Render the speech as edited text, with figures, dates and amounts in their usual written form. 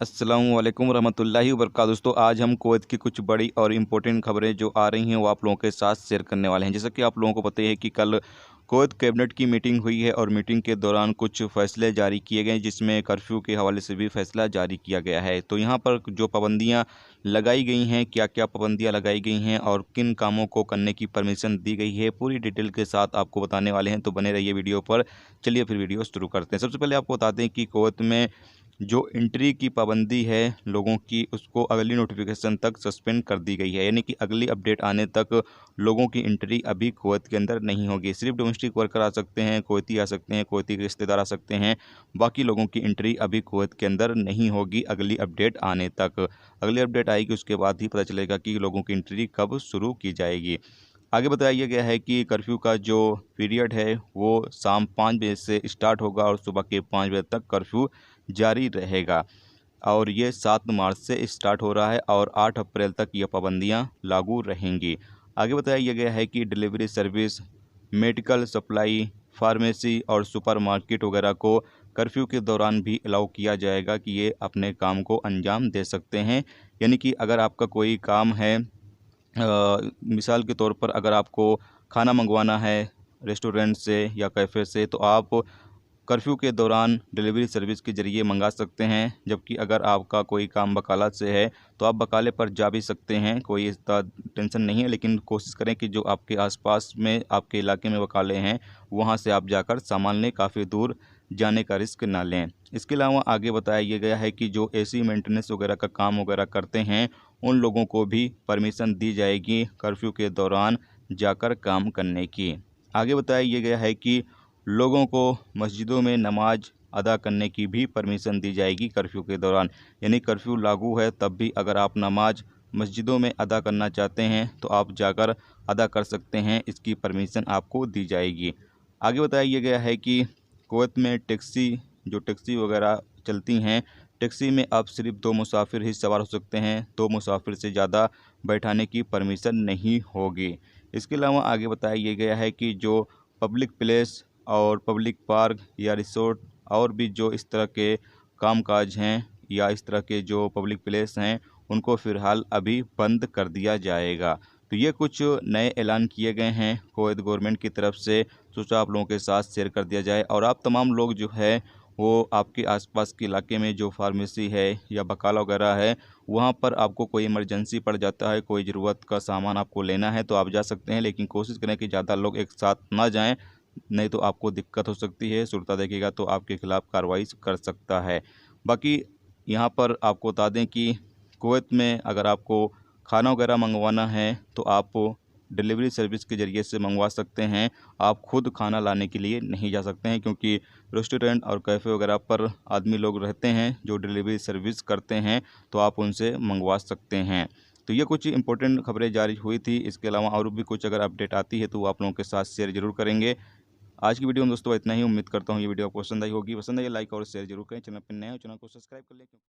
अस्सलामुअलैकुम रहमतुल्लाहि वबरकातुहू। दोस्तों, आज हम कुवैत की कुछ बड़ी और इम्पोर्टेंट खबरें जो आ रही हैं वो आप लोगों के साथ शेयर करने वाले हैं। जैसा कि आप लोगों को पता है कि कल कुवैत कैबिनेट की मीटिंग हुई है और मीटिंग के दौरान कुछ फैसले जारी किए गए जिसमें कर्फ्यू के हवाले से भी फैसला जारी किया गया है। तो यहाँ पर जो पाबंदियाँ लगाई गई हैं, क्या क्या पाबंदियाँ लगाई गई हैं और किन कामों को करने की परमिशन दी गई है, पूरी डिटेल के साथ आपको बताने वाले हैं। तो बने रहिए वीडियो पर। चलिए फिर वीडियो शुरू करते हैं। सबसे पहले आपको बताते हैं कि कुवैत में जो एंट्री की पाबंदी है लोगों की, उसको अगली नोटिफिकेशन तक सस्पेंड कर दी गई है। यानी कि अगली अपडेट आने तक लोगों की एंट्री अभी कुवैत के अंदर नहीं होगी। सिर्फ डोमेस्टिक वर्कर आ सकते हैं, कुवैती आ सकते हैं, कुवैती के रिश्तेदार आ सकते हैं। बाकी लोगों की एंट्री अभी कुवैत के अंदर नहीं होगी अगली अपडेट आने तक। अगली अपडेट आएगी उसके बाद ही पता चलेगा कि लोगों की एंट्री कब शुरू की जाएगी। आगे बताया गया है कि कर्फ्यू का जो पीरियड है वो शाम 5 बजे से स्टार्ट होगा और सुबह के 5 बजे तक कर्फ्यू जारी रहेगा। और ये 7 मार्च से स्टार्ट हो रहा है और 8 अप्रैल तक ये पाबंदियां लागू रहेंगी। आगे बताया गया है कि delivery service, medical supply, pharmacy और सुपरमार्केट वगैरह को कर्फ्यू के दौरान भी अलाउ किया जाएगा कि ये अपने काम को अंजाम दे सकते हैं। यानी कि अगर आपका कोई काम है, मिसाल के तौर पर अगर आपको खाना मंगवाना है रेस्टोरेंट से या कैफ़े से, तो आप कर्फ्यू के दौरान डिलीवरी सर्विस के ज़रिए मंगा सकते हैं। जबकि अगर आपका कोई काम वकालत से है तो आप वकाले पर जा भी सकते हैं, कोई इसका टेंशन नहीं है। लेकिन कोशिश करें कि जो आपके आसपास में आपके इलाके में वकाले हैं वहां से आप जाकर सामान लें, काफ़ी दूर जाने का रिस्क ना लें। इसके अलावा आगे बताया ये गया है कि जो एसी मेंटेनेंस वगैरह का काम वगैरह करते हैं उन लोगों को भी परमिशन दी जाएगी कर्फ्यू के दौरान जाकर काम करने की। आगे बताया ये गया है कि लोगों को मस्जिदों में नमाज अदा करने की भी परमिशन दी जाएगी कर्फ्यू के दौरान। यानी कर्फ्यू लागू है तब भी अगर आप नमाज मस्जिदों में अदा करना चाहते हैं तो आप जाकर अदा कर सकते हैं, इसकी परमिशन आपको दी जाएगी। आगे बताया ये गया है कि कुवैत में टैक्सी वगैरह चलती हैं, टैक्सी में अब सिर्फ 2 मुसाफिर ही सवार हो सकते हैं, 2 मुसाफिर से ज़्यादा बैठाने की परमिशन नहीं होगी। इसके अलावा आगे बताया ये गया है कि जो पब्लिक प्लेस और पब्लिक पार्क या रिसोर्ट और भी जो इस तरह के कामकाज हैं या इस तरह के जो पब्लिक प्लेस हैं उनको फ़िलहाल अभी बंद कर दिया जाएगा। तो ये कुछ नए ऐलान किए गए हैं कुवैत गवर्नमेंट की तरफ से, सोचा आप लोगों के साथ शेयर कर दिया जाए। और आप तमाम लोग जो है वो आपके आसपास के इलाके में जो फार्मेसी है या बकाला वगैरह है वहाँ पर आपको कोई इमरजेंसी पड़ जाता है, कोई ज़रूरत का सामान आपको लेना है तो आप जा सकते हैं। लेकिन कोशिश करें कि ज़्यादा लोग एक साथ ना जाएं, नहीं तो आपको दिक्कत हो सकती है। सुरता देखेगा तो आपके खिलाफ़ कार्रवाई कर सकता है। बाकी यहाँ पर आपको बता दें कि कुवैत में अगर आपको खाना वगैरह मंगवाना है तो आप डिलीवरी सर्विस के ज़रिए से मंगवा सकते हैं। आप खुद खाना लाने के लिए नहीं जा सकते हैं, क्योंकि रेस्टोरेंट और कैफ़े वगैरह पर आदमी लोग रहते हैं जो डिलीवरी सर्विस करते हैं, तो आप उनसे मंगवा सकते हैं। तो ये कुछ इंपॉर्टेंट खबरें जारी हुई थी। इसके अलावा और भी कुछ अगर अपडेट आती है तो वो आप लोगों के साथ शेयर ज़रूर करेंगे। आज की वीडियो में दोस्तों इतना ही। उम्मीद करता हूँ ये वीडियो आपको पसंद आई होगी। पसंद आई लाइक और शेयर जरूर करें। चैनल पर नए हो चैनल को सब्सक्राइब कर लें।